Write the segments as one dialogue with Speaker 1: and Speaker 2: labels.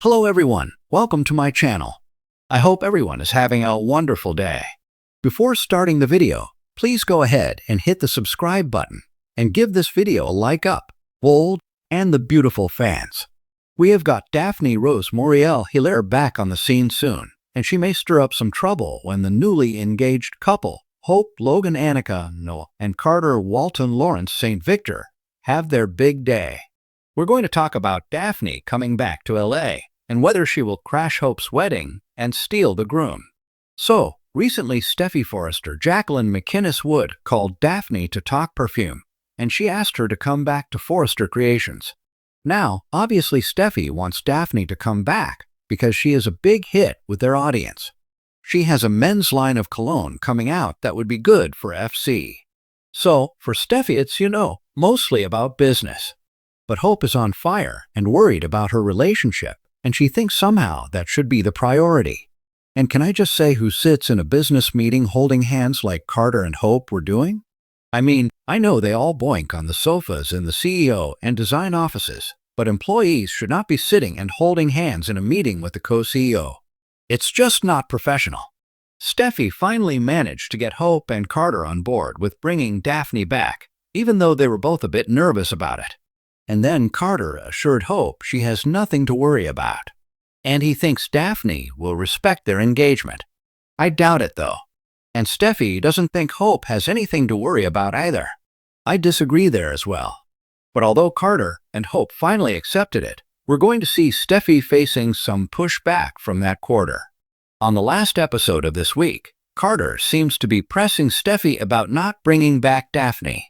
Speaker 1: Hello everyone, welcome to my channel. I hope everyone is having a wonderful day. Before starting the video, please go ahead and hit the subscribe button and give this video a like up, bold, and the beautiful fans. We have got Daphne Rose Muriel Hilaire back on the scene soon, and she may stir up some trouble when the newly engaged couple, Hope Logan Annika Noah and Carter Walton Lawrence St. Victor, have their big day. We're going to talk about Daphne coming back to LA and whether she will crash Hope's wedding and steal the groom. So, recently Steffi Forrester Jacqueline McInnes Wood called Daphne to talk perfume, and she asked her to come back to Forrester Creations. Now, obviously Steffi wants Daphne to come back because she is a big hit with their audience. She has a men's line of cologne coming out that would be good for FC. So, for Steffi it's, mostly about business. But Hope is on fire and worried about her relationship, and she thinks somehow that should be the priority. And can I just say who sits in a business meeting holding hands like Carter and Hope were doing? I mean, I know they all boink on the sofas in the CEO and design offices, but employees should not be sitting and holding hands in a meeting with the co-CEO. It's just not professional. Steffi finally managed to get Hope and Carter on board with bringing Daphne back, even though they were both a bit nervous about it. And then Carter assured Hope she has nothing to worry about, and he thinks Daphne will respect their engagement. I doubt it, though. And Steffi doesn't think Hope has anything to worry about either. I disagree there as well. But although Carter and Hope finally accepted it, we're going to see Steffi facing some pushback from that quarter. On the last episode of this week, Carter seems to be pressing Steffi about not bringing back Daphne.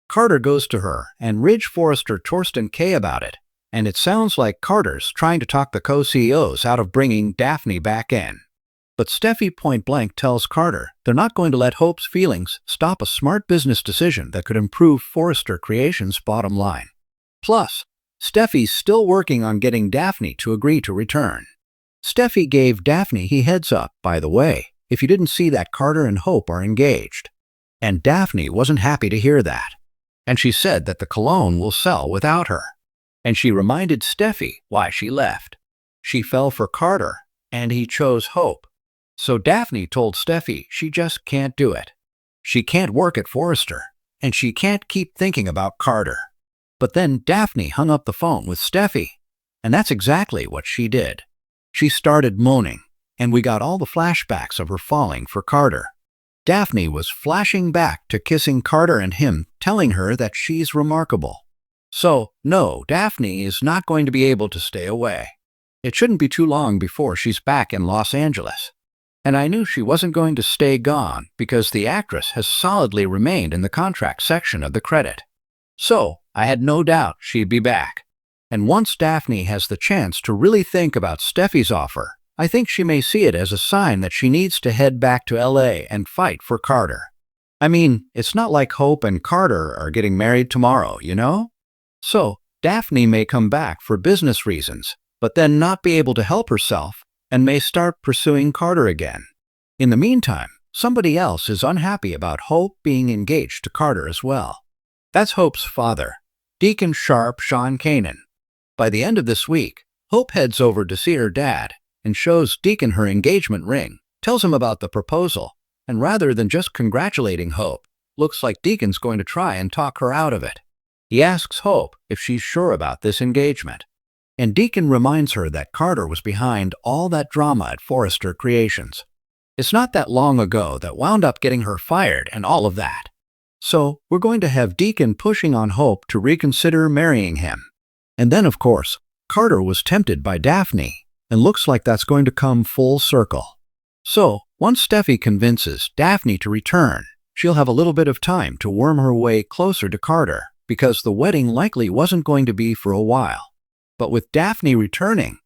Speaker 1: Carter goes to her and Ridge Forrester Torsten K about it, and it sounds like Carter's trying to talk the co-CEOs out of bringing Daphne back in. But Steffi point blank tells Carter they're not going to let Hope's feelings stop a smart business decision that could improve Forrester Creations' bottom line. Plus, Steffi's still working on getting Daphne to agree to return. Steffi gave Daphne a heads up, by the way, if you didn't see that Carter and Hope are engaged. And Daphne wasn't happy to hear that. And she said that the cologne will sell without her. And she reminded Steffi why she left. She fell for Carter, and he chose Hope. So Daphne told Steffi she just can't do it. She can't work at Forrester, and she can't keep thinking about Carter. But then Daphne hung up the phone with Steffi, and that's exactly what she did. She started moaning, and we got all the flashbacks of her falling for Carter. Daphne was flashing back to kissing Carter and him, telling her that she's remarkable. So, no, Daphne is not going to be able to stay away. It shouldn't be too long before she's back in Los Angeles. And I knew she wasn't going to stay gone because the actress has solidly remained in the contract section of the credit. So, I had no doubt she'd be back. And once Daphne has the chance to really think about Steffi's offer, I think she may see it as a sign that she needs to head back to LA and fight for Carter. I mean, it's not like Hope and Carter are getting married tomorrow, So, Daphne may come back for business reasons, but then not be able to help herself and may start pursuing Carter again. In the meantime, somebody else is unhappy about Hope being engaged to Carter as well. That's Hope's father, Deacon Sharp Sean Kanan. By the end of this week, Hope heads over to see her dad and shows Deacon her engagement ring, tells him about the proposal, and rather than just congratulating Hope, looks like Deacon's going to try and talk her out of it. He asks Hope if she's sure about this engagement, and Deacon reminds her that Carter was behind all that drama at Forrester Creations. It's not that long ago that wound up getting her fired and all of that. So, we're going to have Deacon pushing on Hope to reconsider marrying him. And then, of course, Carter was tempted by Daphne, and looks like that's going to come full circle. So, once Steffi convinces Daphne to return, she'll have a little bit of time to worm her way closer to Carter, because the wedding likely wasn't going to be for a while. But with Daphne returning,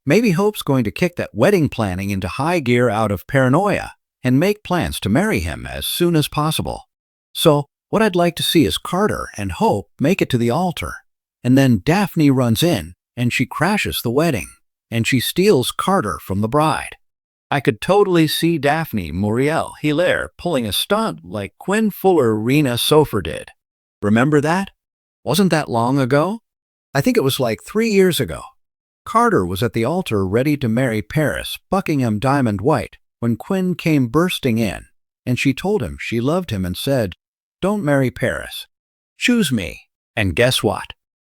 Speaker 1: maybe Hope's going to kick that wedding planning into high gear out of paranoia and make plans to marry him as soon as possible. So, what I'd like to see is Carter and Hope make it to the altar, and then Daphne runs in and she crashes the wedding. And she steals Carter from the bride. I could totally see Daphne Muriel Hilaire pulling a stunt like Quinn Fuller Rena Sofer did. Remember that? Wasn't that long ago? I think it was like 3 years ago. Carter was at the altar ready to marry Paris, Buckingham Diamond White, when Quinn came bursting in, and she told him she loved him and said, "Don't marry Paris. Choose me." And guess what?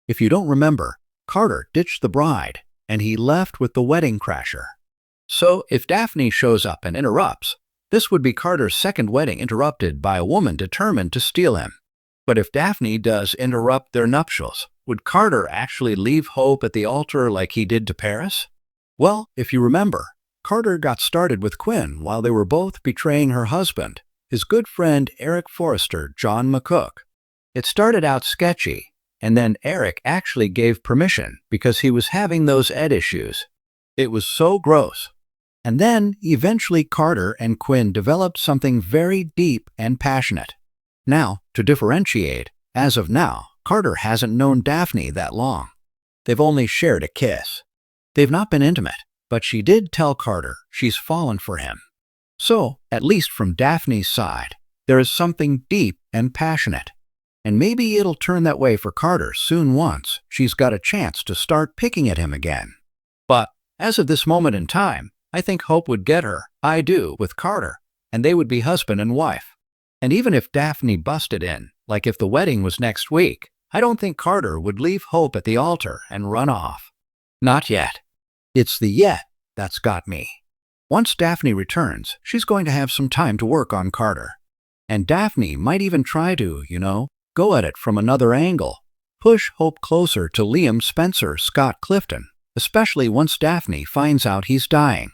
Speaker 1: If you don't remember, Carter ditched the bride, and he left with the wedding crasher. So if Daphne shows up and interrupts, this would be Carter's second wedding interrupted by a woman determined to steal him. But if Daphne does interrupt their nuptials, would Carter actually leave Hope at the altar like he did to Paris? Well, if you remember, Carter got started with Quinn while they were both betraying her husband, his good friend Eric Forrester, John McCook. It started out sketchy, and then Eric actually gave permission because he was having those Ed issues. It was so gross. And then, eventually, Carter and Quinn developed something very deep and passionate. Now, to differentiate, as of now, Carter hasn't known Daphne that long. They've only shared a kiss. They've not been intimate, but she did tell Carter she's fallen for him. So, at least from Daphne's side, there is something deep and passionate. And maybe it'll turn that way for Carter soon once she's got a chance to start picking at him again. But, as of this moment in time, I think Hope would get her "I do" with Carter, and they would be husband and wife. And even if Daphne busted in, like if the wedding was next week, I don't think Carter would leave Hope at the altar and run off. Not yet. It's the yet that's got me. Once Daphne returns, she's going to have some time to work on Carter. And Daphne might even try to, go at it from another angle. Push Hope closer to Liam Spencer Scott Clifton, especially once Daphne finds out he's dying.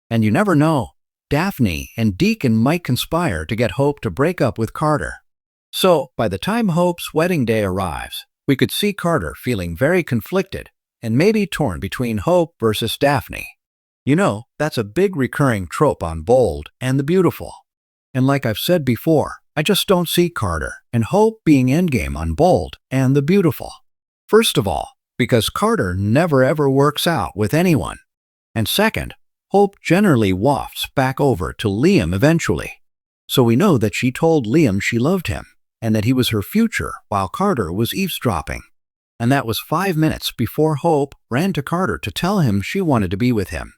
Speaker 1: And you never know, Daphne and Deacon might conspire to get Hope to break up with Carter. So, by the time Hope's wedding day arrives, we could see Carter feeling very conflicted and maybe torn between Hope versus Daphne. That's a big recurring trope on Bold and the Beautiful. And like I've said before, I just don't see Carter and Hope being endgame on Bold and the Beautiful. First of all, because Carter never ever works out with anyone. And second, Hope generally wafts back over to Liam eventually. So we know that she told Liam she loved him and that he was her future while Carter was eavesdropping. And that was 5 minutes before Hope ran to Carter to tell him she wanted to be with him.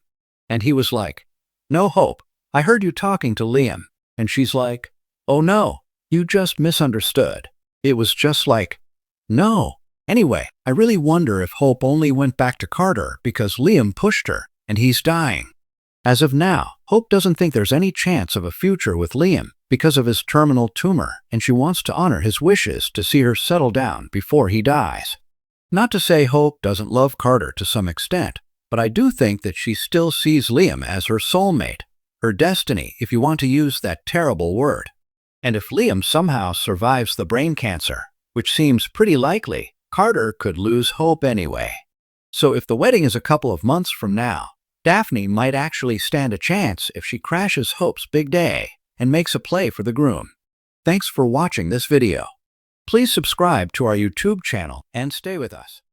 Speaker 1: And he was like, "No, Hope, I heard you talking to Liam." And she's like, "Oh no, you just misunderstood." It was just like, no. Anyway, I really wonder if Hope only went back to Carter because Liam pushed her and he's dying. As of now, Hope doesn't think there's any chance of a future with Liam because of his terminal tumor, and she wants to honor his wishes to see her settle down before he dies. Not to say Hope doesn't love Carter to some extent, but I do think that she still sees Liam as her soulmate, her destiny if you want to use that terrible word. And if Liam somehow survives the brain cancer, which seems pretty likely, Carter could lose Hope anyway. So if the wedding is a couple of months from now, Daphne might actually stand a chance if she crashes Hope's big day and makes a play for the groom. Thanks for watching this video. Please subscribe to our YouTube channel and stay with us.